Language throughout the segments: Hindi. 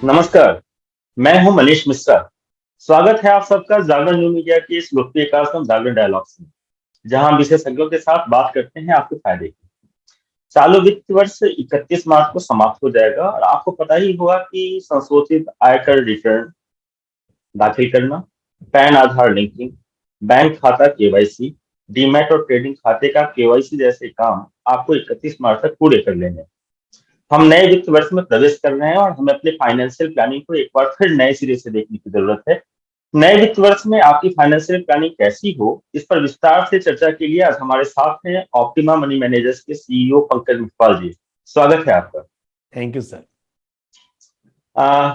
नमस्कार। मैं हूं मनीष मिश्रा। स्वागत है आप सबका जागरण न्यू मीडिया के इस लोकप्रिय कार्यक्रम जागरण डायलॉग्स में, जहां हम विशेषज्ञों के साथ बात करते हैं आपके फायदे की। चालू वित्त वर्ष 31 मार्च को समाप्त हो जाएगा और आपको पता ही होगा कि संशोधित आयकर रिटर्न दाखिल करना, पैन आधार लिंकिंग, बैंक खाता केवाईसी, डीमैट और ट्रेडिंग खाते का केवाईसी जैसे काम आपको 31 मार्च तक पूरे कर लेने हैं। हम नए वित्त वर्ष में प्रवेश कर रहे हैं और हमें अपनी फाइनेंशियल प्लानिंग को एक बार फिर नए सिरे से देखने की जरूरत है। नए वित्त वर्ष में आपकी फाइनेंशियल प्लानिंग कैसी हो, इस पर विस्तार से चर्चा के लिए आज हमारे साथ हैं ऑप्टिमा मनी मैनेजर्स के सीईओ पंकज मुखपाल जी। स्वागत है आपका। Thank you sir.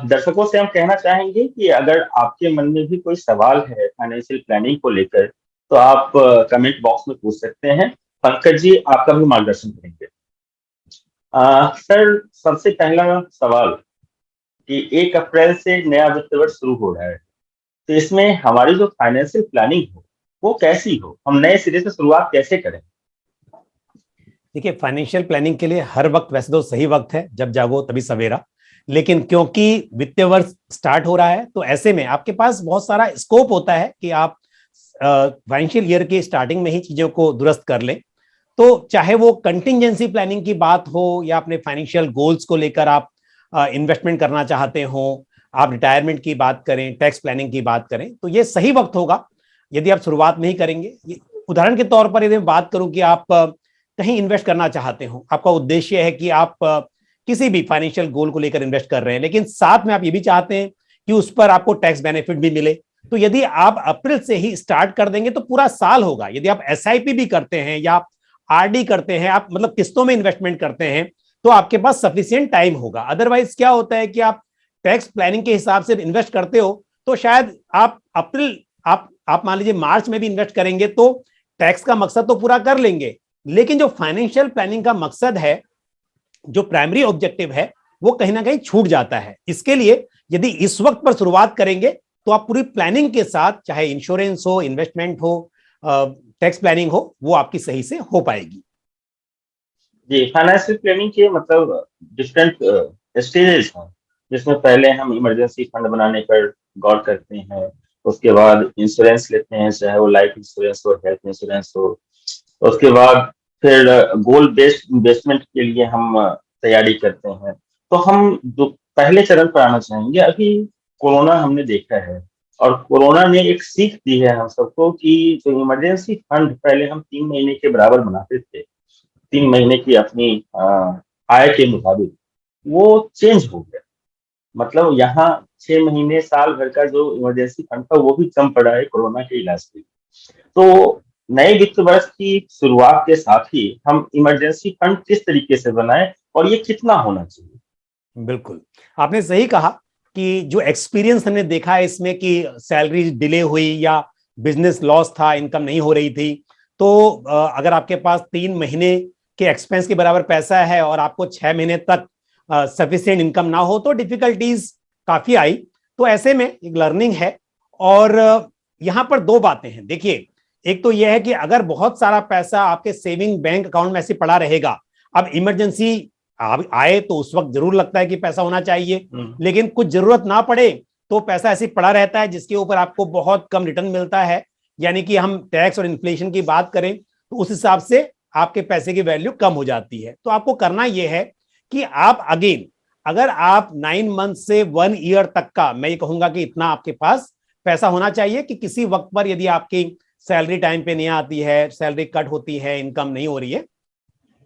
दर्शकों से हम कहना चाहेंगे कि अगर आपके मन में भी कोई सवाल है फाइनेंशियल प्लानिंग को लेकर, तो आप कमेंट बॉक्स में पूछ सकते हैं। पंकज जी आपका भी मार्गदर्शन करेंगे। सर, सबसे पहला सवाल कि 1 अप्रैल से नया वित्त वर्ष शुरू हो रहा है, तो इसमें हमारी जो फाइनेंशियल प्लानिंग हो वो कैसी हो, हम नए सिरे से शुरुआत कैसे करें? देखिए, फाइनेंशियल प्लानिंग के लिए हर वक्त वैसे तो सही वक्त है, जब जागो तभी सवेरा। लेकिन क्योंकि वित्तीय वर्ष स्टार्ट हो रहा है, तो ऐसे में आपके पास बहुत सारा स्कोप होता है कि आप फाइनेंशियल ईयर की स्टार्टिंग में ही चीजों को दुरुस्त कर लें। तो चाहे वो कंटिंजेंसी प्लानिंग की बात हो या अपने फाइनेंशियल गोल्स को लेकर आप इन्वेस्टमेंट करना चाहते हो, आप रिटायरमेंट की बात करें, टैक्स प्लानिंग की बात करें, तो ये सही वक्त होगा यदि आप शुरुआत में ही करेंगे। उदाहरण के तौर पर यदि मैं बात करूं कि आप कहीं इन्वेस्ट करना चाहते हो, आपका उद्देश्य है कि आप किसी भी फाइनेंशियल गोल को लेकर इन्वेस्ट कर रहे हैं, लेकिन साथ में आप ये भी चाहते हैं कि उस पर आपको टैक्स बेनिफिट भी मिले, तो यदि आप अप्रैल से ही स्टार्ट कर देंगे तो पूरा साल होगा। यदि आप एसआईपी भी करते हैं या आरडी करते हैं, आप मतलब किस्तों में इन्वेस्टमेंट करते हैं, तो आपके पास सफिशिएंट टाइम होगा। अदरवाइज क्या होता है कि आप टैक्स प्लानिंग के हिसाब से इन्वेस्ट करते हो, तो शायद आप अप्रैल आप मान लीजिए मार्च में भी इन्वेस्ट करेंगे तो टैक्स का मकसद तो पूरा कर लेंगे, लेकिन जो फाइनेंशियल प्लानिंग का मकसद है, जो प्राइमरी ऑब्जेक्टिव है, वो कहीं ना कहीं छूट जाता है। इसके लिए यदि इस वक्त पर शुरुआत करेंगे तो आप पूरी प्लानिंग के साथ, चाहे इंश्योरेंस हो, इन्वेस्टमेंट हो, टैक्स प्लानिंग हो, वो आपकी सही से हो पाएगी। जी, फाइनेंशियल प्लानिंग के मतलब डिफरेंट स्टेजेस हैं, जिसमें पहले हम इमरजेंसी फंड बनाने पर गौर करते हैं। उसके बाद इंश्योरेंस लेते हैं, चाहे वो लाइफ इंश्योरेंस हो, हेल्थ इंश्योरेंस हो। उसके बाद फिर गोल बेस्ड इन्वेस्टमेंट के लिए हम तैयारी करते हैं। तो हम जो पहले चरण पर आना चाहेंगे, अभी कोरोना हमने देखा है और कोरोना ने एक सीख दी है हम सबको कि जो इमरजेंसी फंड पहले हम 3 महीने के बराबर बनाते थे, 3 महीने की अपनी आय के मुताबिक, वो चेंज हो गया। मतलब यहाँ 6 महीने साल भर का जो इमरजेंसी फंड था वो भी कम पड़ा है कोरोना के इलाज के लिए। तो नए वित्त वर्ष की शुरुआत के साथ ही हम इमरजेंसी फंड किस तरीके से बनाएं और ये कितना होना चाहिए? बिल्कुल, आपने सही कहा कि जो एक्सपीरियंस हमने देखा है इसमें कि सैलरी डिले हुई या बिजनेस लॉस था, इनकम नहीं हो रही थी, तो अगर आपके पास 3 महीने के एक्सपेंस के बराबर पैसा है और आपको 6 महीने तक सफिशिएंट इनकम ना हो, तो डिफिकल्टीज काफी आई। तो ऐसे में एक लर्निंग है। और यहाँ पर दो बातें हैं। देखिए, एक तो यह है कि अगर बहुत सारा पैसा आपके सेविंग बैंक अकाउंट में ऐसे पड़ा रहेगा, अब इमरजेंसी आए तो उस वक्त जरूर लगता है कि पैसा होना चाहिए, लेकिन कुछ जरूरत ना पड़े तो पैसा ऐसे पड़ा रहता है जिसके ऊपर आपको बहुत कम रिटर्न मिलता है। यानी कि हम टैक्स और इन्फ्लेशन की बात करें तो उस हिसाब से आपके पैसे की वैल्यू कम हो जाती है। तो आपको करना यह है कि आप अगेन, अगर आप 9 मंथ से 1 ईयर तक का, मैं ये कहूंगा कि इतना आपके पास पैसा होना चाहिए कि किसी वक्त पर यदि आपकी सैलरी टाइम पे नहीं आती है, सैलरी कट होती है, इनकम नहीं हो रही है,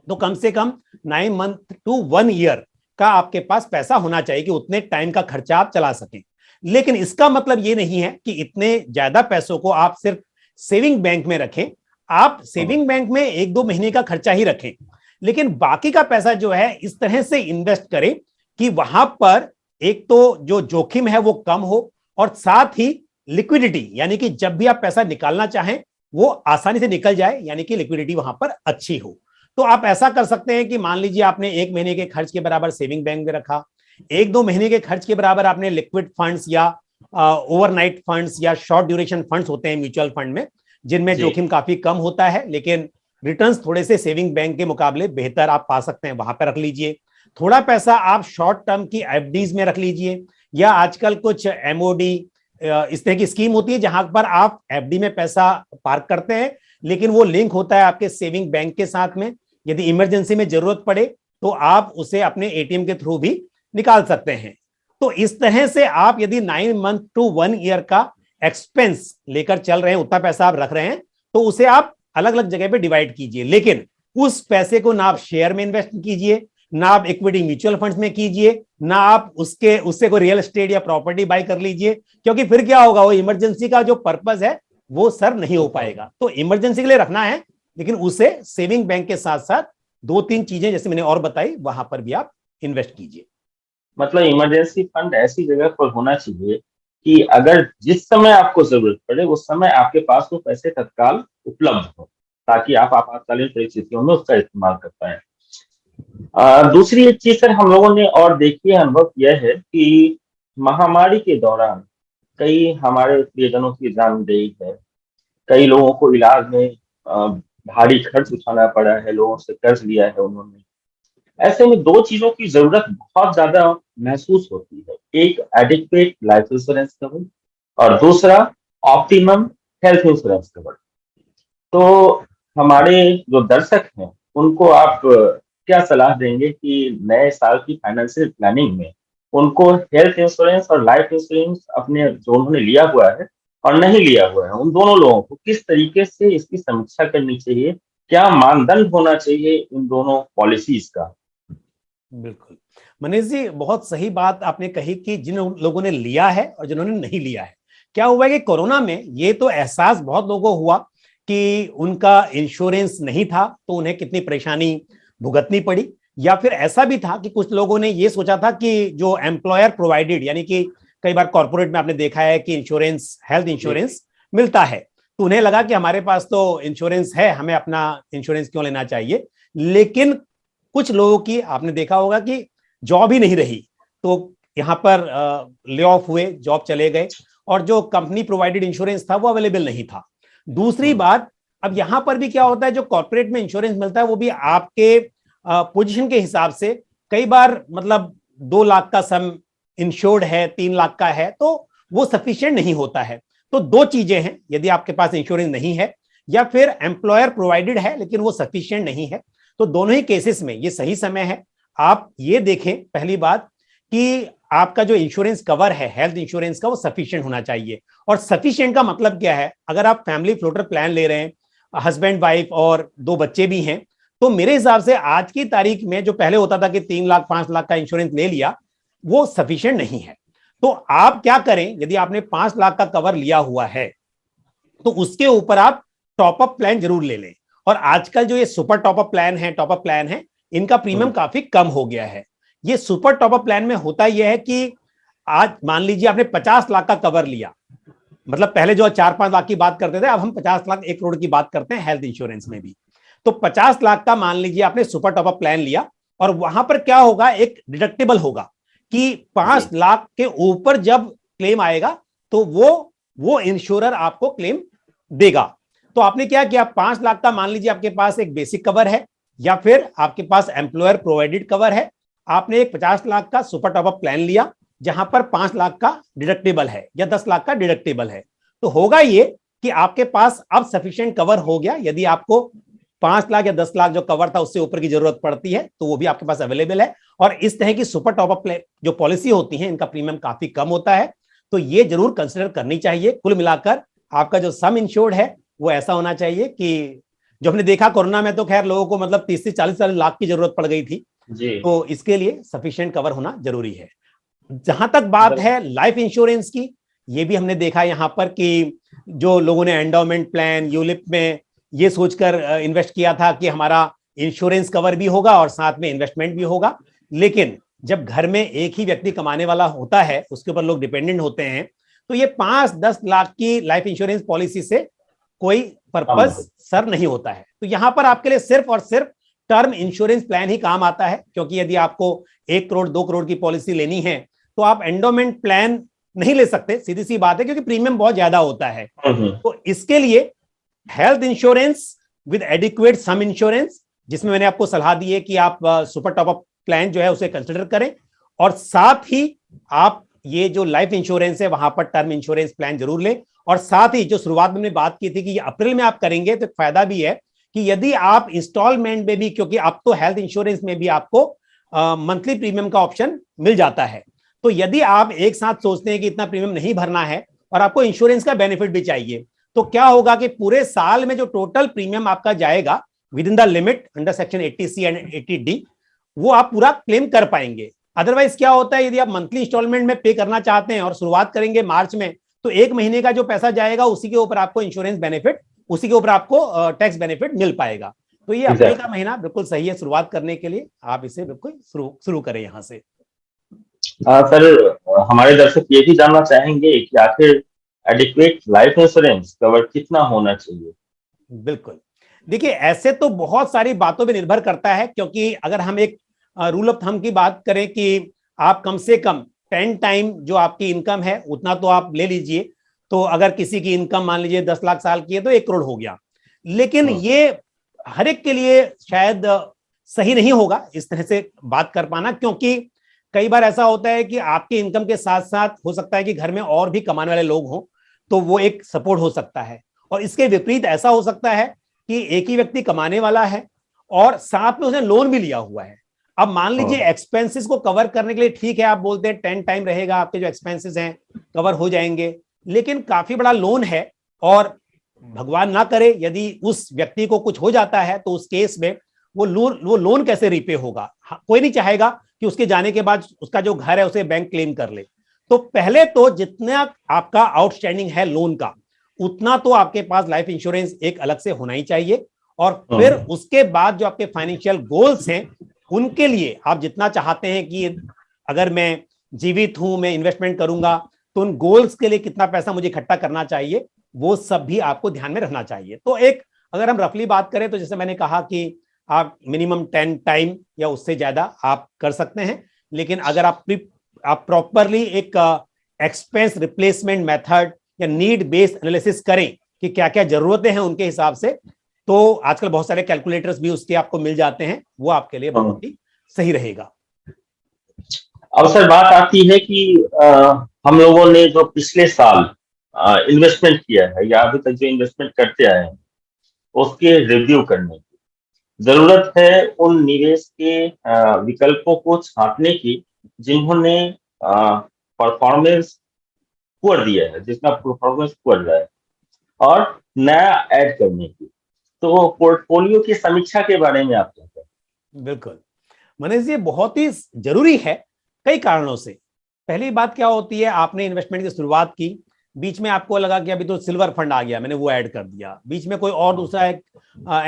तो कम से कम 9 मंथ टू 1 ईयर का आपके पास पैसा होना चाहिए कि उतने टाइम का खर्चा आप चला सकें। लेकिन इसका मतलब ये नहीं है कि इतने ज्यादा पैसों को आप सिर्फ सेविंग बैंक में रखें। आप सेविंग बैंक में 1-2 महीने का खर्चा ही रखें, लेकिन बाकी का पैसा जो है इस तरह से इन्वेस्ट करें कि वहां पर एक तो जो जोखिम है वो कम हो, और साथ ही लिक्विडिटी, यानी कि जब भी आप पैसा निकालना चाहें वो आसानी से निकल जाए, यानी कि लिक्विडिटी वहां पर अच्छी हो। तो आप ऐसा कर सकते हैं कि मान लीजिए आपने 1 महीने के खर्च के बराबर सेविंग बैंक में रखा, 1-2 महीने के खर्च के बराबर आपने लिक्विड फंड्स या ओवरनाइट फंड्स या शॉर्ट ड्यूरेशन फंड्स होते हैं म्यूचुअल फंड में, जिनमें जोखिम काफी कम होता है लेकिन रिटर्न्स थोड़े से सेविंग बैंक के मुकाबले बेहतर आप पा सकते हैं, वहां पर रख लीजिए। थोड़ा पैसा आप शॉर्ट टर्म की एफडीज में रख लीजिए, या आजकल कुछ एमओडी इस तरह की स्कीम होती है जहां पर आप एफडी में पैसा पार्क करते हैं, लेकिन वो लिंक होता है आपके सेविंग बैंक के साथ में। यदि इमरजेंसी में जरूरत पड़े तो आप उसे अपने एटीएम के थ्रू भी निकाल सकते हैं। तो इस तरह से आप यदि 9 मंथ टू 1 ईयर का एक्सपेंस लेकर चल रहे हैं, उतना पैसा आप रख रहे हैं, तो उसे आप अलग अलग जगह पे डिवाइड कीजिए। लेकिन उस पैसे को ना आप शेयर में इन्वेस्ट कीजिए, ना आप इक्विटी म्यूचुअल फंड्स में कीजिए, ना आप उससे कोई रियल एस्टेट या प्रॉपर्टी बाय कर लीजिए, क्योंकि फिर क्या होगा, वो इमरजेंसी का जो पर्पस है वो सर्व नहीं हो पाएगा। तो इमरजेंसी के लिए रखना है, लेकिन उसे सेविंग बैंक के साथ साथ 2-3 चीजें जैसे मैंने और बताई वहां पर भी आप इन्वेस्ट कीजिए। मतलब इमरजेंसी फंड ऐसी जगह पर होना चाहिए कि अगर जिस समय आपको जरूरत पड़े उस समय आपके पास वो पैसे तत्काल उपलब्ध हो, ताकि आप आपातकालीन परिस्थितियों में उसका इस्तेमाल कर पाए। दूसरी एक चीज सर हम लोगों ने और देखी है, अनुभव किया है कि महामारी के दौरान कई हमारे प्रियजनों की जान गई है, कई लोगों को इलाज में भारी खर्च उठाना पड़ा है, लोगों से कर्ज लिया है उन्होंने। ऐसे में दो चीजों की जरूरत बहुत ज्यादा महसूस होती है, एक एडिक्वेट लाइफ इंश्योरेंस कवर और दूसरा ऑप्टिमम हेल्थ इंश्योरेंस कवर। तो हमारे जो दर्शक हैं उनको आप क्या सलाह देंगे कि नए साल की फाइनेंशियल प्लानिंग में उनको हेल्थ इंश्योरेंस और लाइफ इंश्योरेंस अपने जो उन्होंने लिया हुआ है और नहीं लिया हुआ है उन दोनों लोगों को किस तरीके से इसकी समीक्षा करनी चाहिए, क्या मानदंड होना चाहिए इन दोनों पॉलिसीज का? बिल्कुल मनीष जी, बहुत सही बात आपने कही कि जिन लोगों ने लिया है और जिन्होंने नहीं लिया है। क्या हुआ है कि कोरोना में ये तो एहसास बहुत लोगों को हुआ कि उनका इंश्योरेंस नहीं था, तो उन्हें कितनी परेशानी भुगतनी पड़ी। या फिर ऐसा भी था कि कुछ लोगों ने ये सोचा था कि जो एम्प्लॉयर प्रोवाइडेड, यानी कि कई बार कॉर्पोरेट में आपने देखा है कि इंश्योरेंस, हेल्थ इंश्योरेंस मिलता है, तो उन्हें लगा कि हमारे पास तो इंश्योरेंस है, हमें अपना इंश्योरेंस क्यों लेना चाहिए। लेकिन कुछ लोगों की आपने देखा होगा कि जॉब ही नहीं रही, तो यहां पर ले ऑफ हुए, जॉब चले गए, और जो कंपनी प्रोवाइडेड इंश्योरेंस था वो अवेलेबल नहीं था। दूसरी बात, अब यहां पर भी क्या होता है, जो कॉर्पोरेट में इंश्योरेंस मिलता है वो भी आपके पोजीशन के हिसाब से, कई बार मतलब 2 लाख का सम इंश्योर्ड है, 3 लाख का है, तो वो सफिशिएंट नहीं होता है। तो दो चीजें हैं, यदि आपके पास इंश्योरेंस नहीं है या फिर एम्प्लॉयर प्रोवाइडेड है लेकिन वो सफिशिएंट नहीं है, तो दोनों ही केसेस में ये सही समय है आप ये देखें, पहली बात, कि आपका जो इंश्योरेंस कवर है हेल्थ इंश्योरेंस का वो सफिशिएंट होना चाहिए। और सफिशिएंट का मतलब क्या है, अगर आप फैमिली फ्लोटर प्लान ले रहे हैं, हस्बैंड वाइफ और 2 बच्चे भी हैं, तो मेरे हिसाब से आज की तारीख में जो पहले होता था कि 3 लाख 5 लाख का इंश्योरेंस ले लिया, वो सफिशिएंट नहीं है। तो आप क्या करें, यदि आपने 5 लाख का कवर लिया हुआ है तो उसके ऊपर आप टॉपअप प्लान जरूर ले लें। और आजकल जो ये सुपर टॉपअप प्लान है, इनका प्रीमियम काफी कम हो गया है। ये सुपर टॉपअप प्लान में होता यह है कि आज मान लीजिए आपने 50 लाख का कवर लिया, मतलब पहले जो 4-5 लाख की बात करते थे, अब हम 50 लाख 1 करोड़ की बात करते हैं हेल्थ इंश्योरेंस में भी। तो 50 लाख का मान लीजिए आपने सुपर टॉपअप प्लान लिया, और वहां पर क्या होगा, एक डिडक्टेबल होगा कि 5 लाख के ऊपर जब क्लेम आएगा तो वो इंश्योरर आपको क्लेम देगा। तो आपने क्या किया, 5 लाख का मान लीजिए आपके पास एक बेसिक कवर है या फिर आपके पास एम्प्लॉयर प्रोवाइडेड कवर है, आपने एक 50 लाख का सुपर टॉपअप प्लान लिया जहां पर 5 लाख का डिडक्टेबल है या 10 लाख का डिडक्टेबल है। तो होगा ये कि आपके पास अब सफिशिएंट कवर हो गया। यदि आपको 5 लाख या 10 लाख जो कवर था उससे ऊपर की जरूरत पड़ती है तो वो भी आपके पास अवेलेबल है। और इस तरह की सुपर टॉपअप जो पॉलिसी होती है इनका प्रीमियम काफी कम होता है, तो ये जरूर कंसिडर करनी चाहिए। कुल मिलाकर आपका जो सम इंश्योर्ड है वो ऐसा होना चाहिए कि जो हमने देखा कोरोना में तो खैर लोगों को मतलब 30 से 40 लाख की जरूरत पड़ गई थी, तो इसके लिए सफिशिएंट कवर होना जरूरी है। जहां तक बात है लाइफ इंश्योरेंस की, ये भी हमने देखा यहां पर कि जो लोगों ने एंडोमेंट प्लान, यूलिप में ये सोचकर इन्वेस्ट किया था कि हमारा इंश्योरेंस कवर भी होगा और साथ में इन्वेस्टमेंट भी होगा, लेकिन जब घर में एक ही व्यक्ति कमाने वाला होता है, उसके ऊपर लोग डिपेंडेंट होते हैं, तो ये 5-10 लाख की लाइफ इंश्योरेंस पॉलिसी से कोई पर्पस सर नहीं होता है। तो यहां पर आपके लिए सिर्फ और सिर्फ टर्म इंश्योरेंस प्लान ही काम आता है, क्योंकि यदि आपको 1 करोड़ 2 करोड़ की पॉलिसी लेनी है तो आप एंडोमेंट प्लान नहीं ले सकते, सीधी सी बात है, क्योंकि प्रीमियम बहुत ज्यादा होता है। तो इसके लिए health insurance with adequate sum insurance, जिसमें मैंने आपको सलाह दी है कि आप सुपर टॉपअप प्लान जो है उसे कंसिडर करें, और साथ ही आप ये जो लाइफ इंश्योरेंस है वहां पर टर्म इंश्योरेंस प्लान जरूर लें। और साथ ही जो शुरुआत में हमने बात की थी कि ये अप्रैल में आप करेंगे तो फायदा भी है कि यदि आप इंस्टॉलमेंट में भी, क्योंकि अब तो हेल्थ इंश्योरेंस में भी आपको मंथली प्रीमियम का ऑप्शन मिल जाता है, तो यदि आप एक साथ सोचते हैं कि इतना प्रीमियम नहीं भरना है और आपको इंश्योरेंस का बेनिफिट भी चाहिए, तो क्या होगा कि पूरे साल में जो टोटल प्रीमियम आपका जाएगा with in the limit under section 80C and 80D, वो आप पूरा क्लेम कर पाएंगे। अदरवाइज क्या होता है, यदि आप मंथली इंस्टॉलमेंट में पे करना चाहते हैं और शुरुआत करेंगे मार्च में, तो एक महीने का जो पैसा जाएगा उसी के ऊपर आपको इंश्योरेंस बेनिफिट, उसी के ऊपर आपको टैक्स बेनिफिट मिल पाएगा। तो ये अप्रैल का महीना बिल्कुल सही है शुरुआत करने के लिए, आप इसे बिल्कुल शुरू करें यहां से। सर, हमारे दर्शक ये भी जानना चाहेंगे कि आखिर एडिक्वेट लाइफ इंश्योरेंस कवर कितना होना चाहिए? बिल्कुल, देखिए ऐसे तो बहुत सारी बातों पे निर्भर करता है, क्योंकि अगर हम एक रूल ऑफ थंब की बात करें कि आप कम से कम 10 टाइम जो आपकी इनकम है उतना तो आप ले लीजिए। तो अगर किसी की इनकम मान लीजिए 10 लाख साल की है तो 1 करोड़ हो गया, लेकिन ये हर एक के लिए शायद सही नहीं होगा इस तरह से बात कर पाना, क्योंकि कई बार ऐसा होता है कि आपकी इनकम के साथ साथ हो सकता है कि घर में और भी कमाने वाले लोग हों, तो वो एक सपोर्ट हो सकता है। और इसके विपरीत ऐसा हो सकता है कि एक ही व्यक्ति कमाने वाला है और साथ में उसने लोन भी लिया हुआ है। अब मान लीजिए एक्सपेंसेस को कवर करने के लिए ठीक है, आप बोलते हैं 10 टाइम रहेगा, आपके जो एक्सपेंसेस हैं कवर हो जाएंगे, लेकिन काफी बड़ा लोन है और भगवान ना करे यदि उस व्यक्ति को कुछ हो जाता है तो उस केस में वो लोन कैसे रीपे होगा? कोई नहीं चाहेगा कि उसके जाने के बाद उसका जो घर है उसे बैंक क्लेम कर ले। तो पहले तो जितना आपका आउटस्टैंडिंग है लोन का, उतना तो आपके पास लाइफ इंश्योरेंस एक अलग से होना ही चाहिए। और फिर उसके बाद जो आपके फाइनेंशियल गोल्स हैं उनके लिए आप जितना चाहते हैं कि अगर मैं जीवित हूं, मैं इन्वेस्टमेंट करूंगा, तो उन गोल्स के लिए कितना पैसा मुझे इकट्ठा करना चाहिए, वो सब भी आपको ध्यान में रखना चाहिए। तो एक अगर हम रफली बात करें तो जैसे मैंने कहा कि आप मिनिमम 10 टाइम या उससे ज्यादा आप कर सकते हैं, लेकिन अगर आप प्रॉपरली एक एक्सपेंस रिप्लेसमेंट मेथड या नीड बेस्ड एनालिसिस करें कि क्या क्या जरूरतें हैं उनके हिसाब से, तो आजकल बहुत सारे कैलकुलेटर्स भी उसके आपको मिल जाते हैं, वो आपके लिए बहुत ही सही रहेगा। अब सर बात आती है कि हम लोगों ने जो पिछले साल इन्वेस्टमेंट किया है या अभी तक जो इन्वेस्टमेंट करते आए हैं उसके रिव्यू करने की जरूरत है, उन निवेश के विकल्पों को छांटने की जिन्होंने परफॉर्मेंस पुअर दिया है, जिसका परफॉर्मेंस पुअर रहा है, और नया ऐड करने की। तो पोर्टफोलियो की समीक्षा के बारे में आप क्या कहते हैं? बिल्कुल मनीष जी, बहुत ही जरूरी है कई कारणों से। पहली बात क्या होती है, आपने इन्वेस्टमेंट की शुरुआत की, बीच में आपको लगा कि अभी तो सिल्वर फंड आ गया, मैंने वो ऐड कर दिया, बीच में कोई और दूसरा एक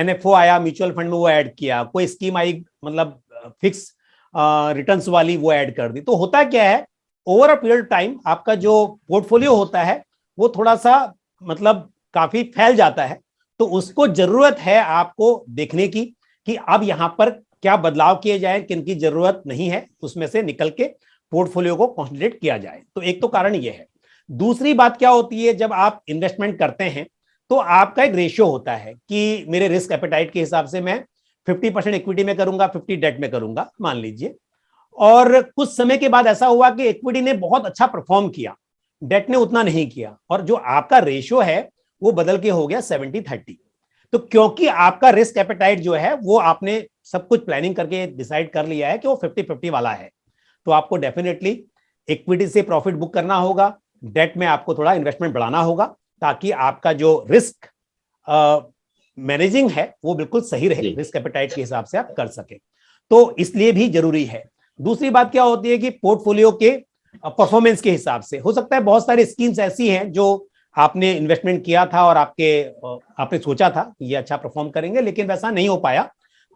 NFO आया म्यूचुअल फंड में, वो ऐड किया, कोई स्कीम आई मतलब फिक्स रिटर्न्स वाली, वो ऐड कर दी। तो होता क्या है, ओवर अ पीरियड टाइम आपका जो पोर्टफोलियो होता है वो थोड़ा सा मतलब काफी फैल जाता है। तो उसको जरूरत है आपको देखने की कि अब यहां पर क्या बदलाव किए जाए, किन की जरूरत नहीं है, उसमें से निकल के पोर्टफोलियो को कॉन्संट्रेट किया जाए। तो एक तो कारण यह है। दूसरी बात क्या होती है, जब आप इन्वेस्टमेंट करते हैं तो आपका एक रेशियो होता है कि मेरे रिस्क एपेटाइट के हिसाब से मैं 50% इक्विटी में करूंगा, 50 डेट में करूंगा मान लीजिए। और कुछ समय के बाद ऐसा हुआ कि इक्विटी ने बहुत अच्छा परफॉर्म किया, डेट ने उतना नहीं किया, और जो आपका रेशियो है वो बदल के हो गया 70-30। तो क्योंकि आपका रिस्क एपेटाइट जो है वो आपने सब कुछ प्लानिंग करके डिसाइड कर लिया है कि वो 50-50 वाला है, तो आपको डेफिनेटली इक्विटी से प्रॉफिट बुक करना होगा, डेट में आपको थोड़ा इन्वेस्टमेंट बढ़ाना होगा, ताकि आपका जो रिस्क मैनेजिंग है वो बिल्कुल सही रहे, रिस्क एपेटाइट के हिसाब से आप कर सके। तो इसलिए भी जरूरी है। दूसरी बात क्या होती है कि पोर्टफोलियो के परफॉर्मेंस के हिसाब से हो सकता है बहुत सारी स्कीम्स ऐसी हैं जो आपने इन्वेस्टमेंट किया था और आपने सोचा था कि ये अच्छा परफॉर्म करेंगे, लेकिन वैसा नहीं हो पाया,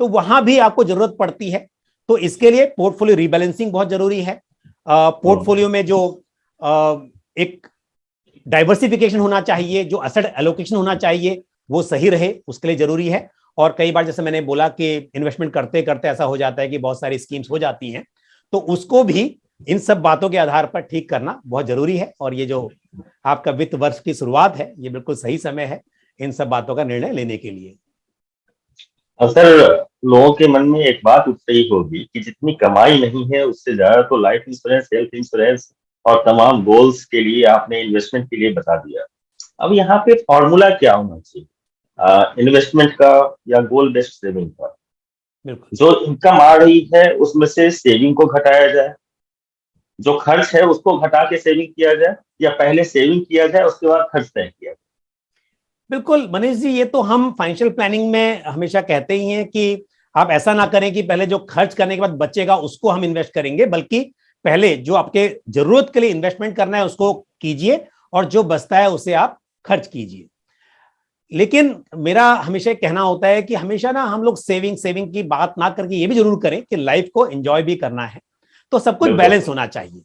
तो वहां भी आपको जरूरत पड़ती है। तो इसके लिए पोर्टफोलियो रीबैलेंसिंग बहुत जरूरी है। पोर्टफोलियो में जो एक डाइवर्सिफिकेशन होना चाहिए, जो एसेट एलोकेशन होना चाहिए वो सही रहे, उसके लिए जरूरी है। और कई बार जैसे मैंने बोला कि इन्वेस्टमेंट करते करते ऐसा हो जाता है कि बहुत सारी स्कीम्स हो जाती हैं, तो उसको भी इन सब बातों के आधार पर ठीक करना बहुत जरूरी है। और ये जो आपका वित्त वर्ष की शुरुआत है, ये बिल्कुल सही समय है इन सब बातों का निर्णय लेने के लिए। सर, लोगों के मन में एक बात उठ रही होगी कि जितनी कमाई नहीं है उससे ज्यादा तो लाइफ इंश्योरेंस, हेल्थ इंश्योरेंस और तमाम गोल्स के लिए आपने इन्वेस्टमेंट के लिए बता दिया। अब यहाँ पे फॉर्मूला क्या होना चाहिए इन्वेस्टमेंट का या गोल बेस्ड सेविंग का? बिल्कुल जो इनकम आ रही है उसमें से सेविंग को घटाया जाए, जो खर्च है उसको घटा के सेविंग किया जाए, या पहले सेविंग किया जाए उसके बाद खर्च तय किया जाए? बिल्कुल मनीष जी, ये तो हम फाइनेंशियल प्लानिंग में हमेशा कहते ही हैं कि आप ऐसा ना करें कि पहले जो खर्च करने के बाद बचेगा उसको हम इन्वेस्ट करेंगे, बल्कि पहले जो आपके जरूरत के लिए इन्वेस्टमेंट करना है उसको कीजिए और जो बचता है उसे आप खर्च कीजिए। लेकिन मेरा हमेशा कहना होता है कि हमेशा ना हम लोग सेविंग सेविंग की बात ना करके ये भी जरूर करें कि लाइफ को एंजॉय भी करना है, तो सब कुछ बिल्कुल। बैलेंस होना चाहिए।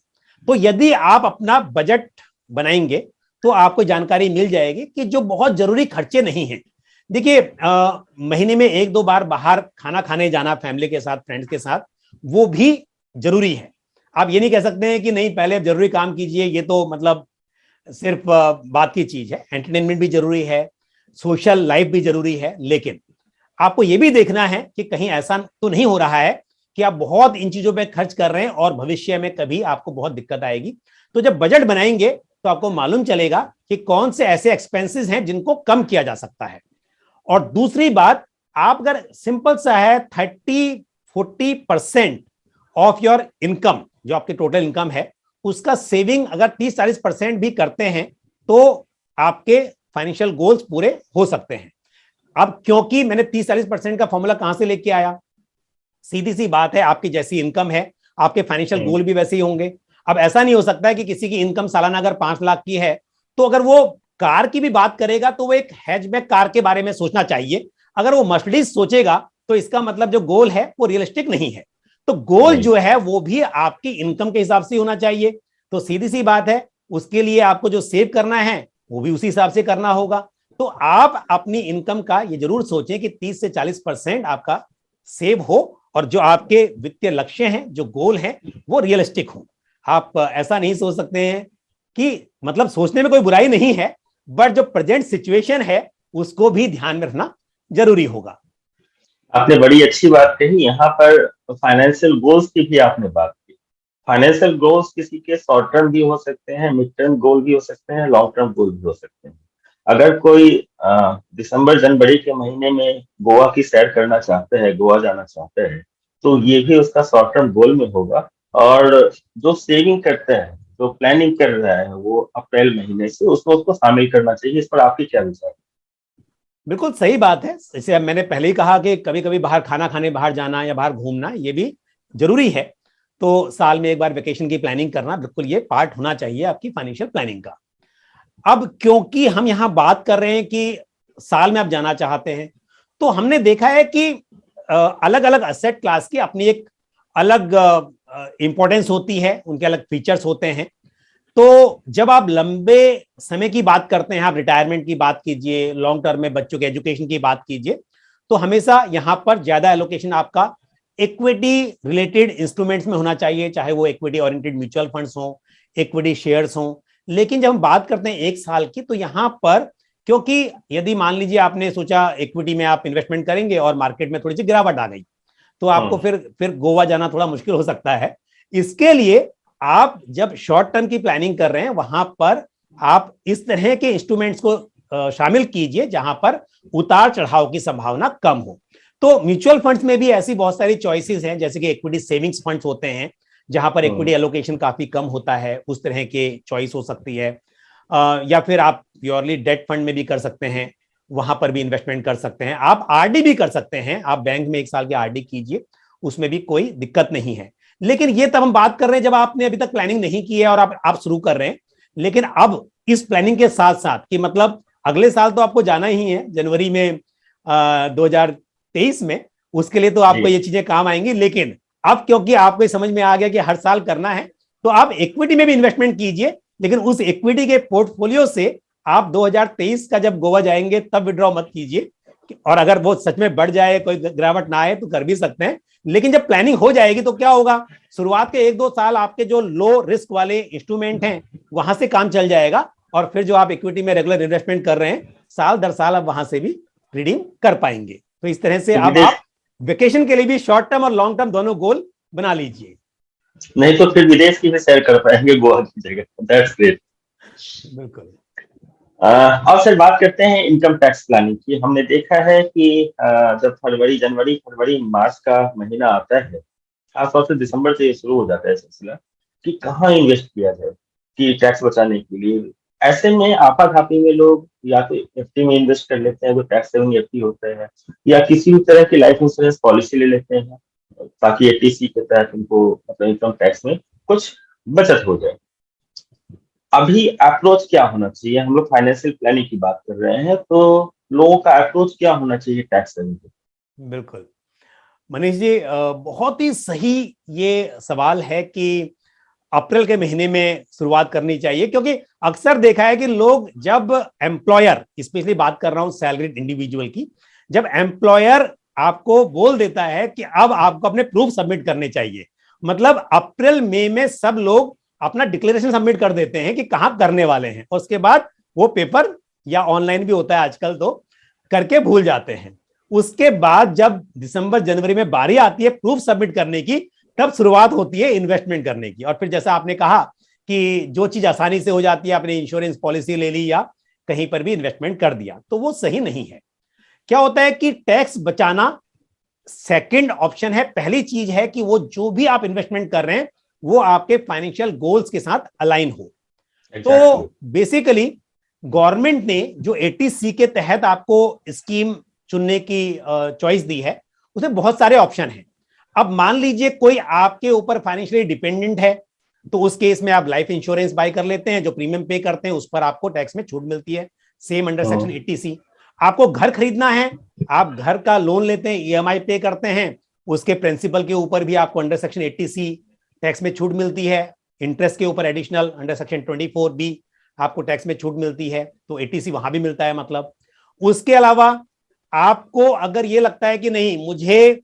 तो यदि आप अपना बजट बनाएंगे तो आपको जानकारी मिल जाएगी कि जो बहुत जरूरी खर्चे नहीं हैं। देखिए महीने में एक दो बार बाहर खाना खाने जाना फैमिली के साथ, फ्रेंड्स के साथ, वो भी जरूरी है। आप ये नहीं कह सकते हैं कि नहीं पहले जरूरी काम कीजिए, ये तो मतलब सिर्फ बात की चीज है। एंटरटेनमेंट भी जरूरी है, सोशल लाइफ भी जरूरी है, लेकिन आपको यह भी देखना है कि कहीं ऐसा तो नहीं हो रहा है कि आप बहुत इन चीजों पे खर्च कर रहे हैं और भविष्य में कभी आपको बहुत दिक्कत आएगी। तो जब बजट बनाएंगे तो आपको मालूम चलेगा कि कौन से ऐसे एक्सपेंसेस हैं जिनको कम किया जा सकता है। और दूसरी बात, आप अगर सिंपल सा है 30-40% ऑफ योर इनकम, जो आपकी टोटल इनकम है उसका सेविंग अगर 30-40% भी करते हैं तो आपके फाइनेंशियल गोल्स पूरे हो सकते हैं। अब क्योंकि मैंने 30-40% का फॉर्मूला कहां से लेके आया, सीधी सी बात है, आपकी जैसी इनकम है आपके फाइनेंशियल गोल भी वैसे ही होंगे। अब ऐसा नहीं हो सकता है कि किसी की इनकम सालाना अगर 5 लाख की है तो अगर वो कार की भी बात करेगा तो वो एक हैचबैक कार के बारे में सोचना चाहिए। अगर वो मर्सिडीज सोचेगा तो इसका मतलब जो गोल है वो रियलिस्टिक नहीं है। तो गोल जो है वो भी आपकी इनकम के हिसाब से होना चाहिए। तो सीधी सी बात है, उसके लिए आपको जो सेव करना है वो भी उसी हिसाब से करना होगा। तो आप अपनी इनकम का ये जरूर सोचें कि 30 से 40% आपका सेव हो और जो आपके वित्तीय लक्ष्य हैं, जो गोल हैं, वो रियलिस्टिक हो। आप ऐसा नहीं सोच सकते हैं कि मतलब सोचने में कोई बुराई नहीं है, बट जो प्रेजेंट सिचुएशन है उसको भी ध्यान में रखना जरूरी होगा। आपने बड़ी अच्छी बात कही। यहाँ पर फाइनेंशियल गोल्स की भी आपने बात की। फाइनेंशियल गोल्स किसी के शॉर्ट टर्म भी हो सकते हैं, मिड टर्म गोल भी हो सकते हैं, लॉन्ग टर्म गोल भी हो सकते हैं। अगर कोई दिसंबर जनवरी के महीने में गोवा की सैर करना चाहते हैं, गोवा जाना चाहते हैं, तो ये भी उसका शॉर्ट टर्म गोल में होगा। और जो सेविंग करते हैं, जो प्लानिंग कर रहा है, वो अप्रैल महीने से उसको उसको शामिल करना चाहिए। इस पर आपकी क्या विचार है? बिल्कुल सही बात है। जैसे अब मैंने पहले ही कहा कि कभी कभी बाहर खाना खाने बाहर जाना या बाहर घूमना ये भी जरूरी है। तो साल में एक बार वेकेशन की प्लानिंग करना बिल्कुल ये पार्ट होना चाहिए आपकी फाइनेंशियल प्लानिंग का। अब क्योंकि हम यहां बात कर रहे हैं कि साल में आप जाना चाहते हैं, तो हमने देखा है कि अलग अलग असेट क्लास की अपनी एक अलग इंपॉर्टेंस होती है, उनके अलग फीचर्स होते हैं। तो जब आप लंबे समय की बात करते हैं, आप रिटायरमेंट की बात कीजिए, लॉन्ग टर्म में बच्चों के एजुकेशन की बात कीजिए, तो हमेशा यहां पर ज्यादा एलोकेशन आपका इक्विटी रिलेटेड इंस्ट्रूमेंट्स में होना चाहिए, चाहे वो इक्विटी ओरिएंटेड म्यूचुअल फंड्स हो, इक्विटी शेयर्स हो। लेकिन जब हम बात करते हैं एक साल की, तो यहां पर क्योंकि यदि मान लीजिए आपने सोचा इक्विटी में आप इन्वेस्टमेंट करेंगे और मार्केट में थोड़ी सी गिरावट आ गई, तो आपको फिर गोवा जाना थोड़ा मुश्किल हो सकता है। इसके लिए आप जब शॉर्ट टर्म की प्लानिंग कर रहे हैं वहां पर आप इस तरह के इंस्ट्रूमेंट्स को शामिल कीजिए जहां पर उतार चढ़ाव की संभावना कम हो। तो म्यूचुअल फंड्स में भी ऐसी बहुत सारी चॉइसेस हैं, जैसे कि इक्विटी सेविंग्स फंड्स होते हैं जहां पर इक्विटी एलोकेशन काफी कम होता है, उस तरह के चॉइस हो सकती है। या फिर आप प्योरली डेट फंड में भी कर सकते हैं, वहां पर भी इन्वेस्टमेंट कर सकते हैं। आप आरडी भी कर सकते हैं, आप बैंक में 1 साल की आरडी कीजिए, उसमें भी कोई दिक्कत नहीं है। लेकिन ये तब हम बात कर रहे हैं जब आपने अभी तक प्लानिंग नहीं की है और आप शुरू कर रहे हैं। लेकिन अब इस प्लानिंग के साथ साथ कि मतलब अगले साल तो आपको जाना ही है जनवरी में 2023 में, उसके लिए तो आपको ये चीजें काम आएंगी। लेकिन अब क्योंकि आपको समझ में आ गया कि हर साल करना है, तो आप इक्विटी में भी इन्वेस्टमेंट कीजिए, लेकिन उस इक्विटी के पोर्टफोलियो से आप 2023 का जब गोवा जाएंगे तब विड्रॉ मत कीजिए। और अगर वो सच में बढ़ जाए, कोई गिरावट ना आए, तो कर भी सकते हैं। लेकिन जब प्लानिंग हो जाएगी तो क्या होगा, शुरुआत के 1-2 साल आपके जो लो रिस्क वाले इंस्ट्रूमेंट हैं वहां से काम चल जाएगा, और फिर जो आप इक्विटी में रेगुलर इन्वेस्टमेंट कर रहे हैं, साल दर साल आप वहां से भी रिडीम कर पाएंगे। तो इस तरह से अब आप वेकेशन के लिए भी शॉर्ट टर्म और लॉन्ग टर्म दोनों गोल बना लीजिए। नहीं तो फिर विदेश की भी सैर कर पाएंगे गोवा की जगह। That's great. बिल्कुल। और सर बात करते हैं इनकम टैक्स प्लानिंग की। हमने देखा है कि जब फरवरी मार्च का महीना आता है, खासतौर से दिसंबर से ये शुरू हो जाता है सिलसिला कि कहाँ इन्वेस्ट किया जाए कि टैक्स बचाने के लिए। ऐसे में आपाधापी में लोग या तो एफडी में इन्वेस्ट कर लेते हैं, जो टैक्स सेविंग एफडी होता है, या किसी भी तरह की लाइफ इंश्योरेंस पॉलिसी ले लेते हैं ताकि एटीसी के तहत उनको मतलब इनकम टैक्स में कुछ बचत हो जाए। अभी अप्रोच क्या होना चाहिए? हम लोग फाइनेंशियल प्लानिंग की बात कर रहे हैं, तो लोगों का अप्रोच क्या होना चाहिए टैक्स सेविंग पे? बिल्कुल मनीष जी, बहुत ही सही ये सवाल है कि अप्रैल के महीने में शुरुआत करनी चाहिए, क्योंकि अक्सर देखा है कि लोग जब एम्प्लॉयर, स्पेशली बात कर रहा हूं सैलरीड इंडिविजुअल की, जब एम्प्लॉयर आपको बोल देता है कि अब आपको अपने प्रूफ सबमिट करने चाहिए, मतलब अप्रैल मई में सब लोग अपना डिक्लेरेशन सबमिट कर देते हैं कि कहां करने वाले हैं, और उसके बाद वो पेपर या ऑनलाइन भी होता है आजकल तो करके भूल जाते हैं। उसके बाद जब दिसंबर जनवरी में बारी आती है प्रूफ सबमिट करने की, तब शुरुआत होती है इन्वेस्टमेंट करने की। और फिर जैसा आपने कहा कि जो चीज आसानी से हो जाती है, आपने इंश्योरेंस पॉलिसी ले ली या कहीं पर भी इन्वेस्टमेंट कर दिया, तो वो सही नहीं है। क्या होता है कि टैक्स बचाना सेकंड ऑप्शन है। पहली चीज है कि वो जो भी आप इन्वेस्टमेंट कर रहे हैं वो आपके फाइनेंशियल गोल्स के साथ अलाइन हो। तो बेसिकली गवर्नमेंट ने जो 80C के तहत आपको स्कीम चुनने की चॉइस दी है, उसमें बहुत सारे ऑप्शन हैं। अब मान लीजिए कोई आपके ऊपर फाइनेंशियली डिपेंडेंट है, तो उस केस में आप लाइफ इंश्योरेंस बाय कर लेते हैं, जो प्रीमियम पे करते हैं उस पर आपको टैक्स में छूट मिलती है, सेम अंडर सेक्शन 80C। आपको घर खरीदना है, आप घर का लोन लेते हैं, ईएमआई पे करते हैं, उसके प्रिंसिपल के ऊपर भी आपको अंडर सेक्शन 80C टैक्स में छूट मिलती है। इंटरेस्ट के ऊपर एडिशनल अंडर सेक्शन 24B आपको टैक्स में छूट मिलती है, तो 80C वहां भी मिलता है। मतलब उसके अलावा आपको अगर ये लगता है कि नहीं, मुझे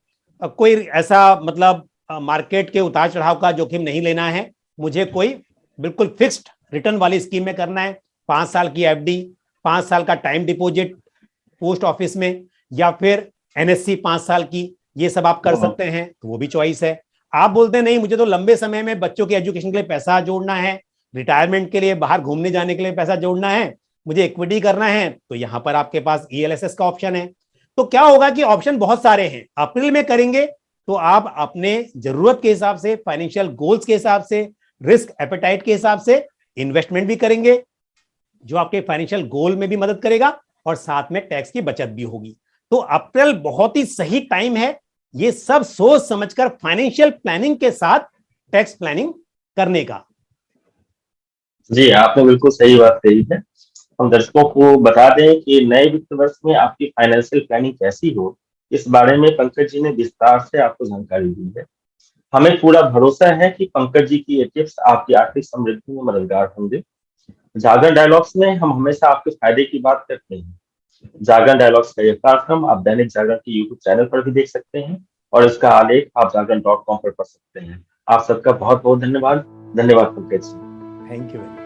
कोई ऐसा मतलब मार्केट के उतार चढ़ाव का जोखिम नहीं लेना है, मुझे कोई बिल्कुल फिक्स्ड रिटर्न वाली स्कीम में करना है, 5 साल की एफडी, 5 साल का टाइम डिपॉजिट पोस्ट ऑफिस में, या फिर एनएससी 5 साल की, ये सब आप कर सकते हैं, तो वो भी चॉइस है। आप बोलते हैं नहीं, मुझे तो लंबे समय में बच्चों के एजुकेशन के लिए पैसा जोड़ना है, रिटायरमेंट के लिए बाहर घूमने जाने के लिए पैसा जोड़ना है, मुझे इक्विटी करना है, तो यहां पर आपके पास ईएलएसएस का ऑप्शन है। तो क्या होगा कि ऑप्शन बहुत सारे हैं। अप्रैल में करेंगे तो आप अपने जरूरत के हिसाब से, फाइनेंशियल गोल्स के हिसाब से, रिस्क एपेटाइट के हिसाब से इन्वेस्टमेंट भी करेंगे, जो आपके फाइनेंशियल गोल में भी मदद करेगा और साथ में टैक्स की बचत भी होगी। तो अप्रैल बहुत ही सही टाइम है ये सब सोच समझकर फाइनेंशियल प्लानिंग के साथ टैक्स प्लानिंग करने का। जी, आपने बिल्कुल सही बात कही है। हम दर्शकों को बता दें कि नए वित्त वर्ष में आपकी फाइनेंशियल प्लानिंग कैसी हो, इस बारे में पंकज जी ने विस्तार से आपको जानकारी दी है। हमें पूरा भरोसा है कि पंकज जी की ये टिप्स आपकी आर्थिक समृद्धि में मददगार होंगे। जागरण डायलॉग्स में हम हमेशा आपके फायदे की बात करते हैं। जागरण डायलॉग्स का यह कार्यक्रम आप दैनिक जागरण के यूट्यूब चैनल पर भी देख सकते हैं, और इसका आलेख आप जागरण.com पर पढ़ सकते हैं। आप सबका बहुत बहुत धन्यवाद। धन्यवाद पंकज जी। Thank you.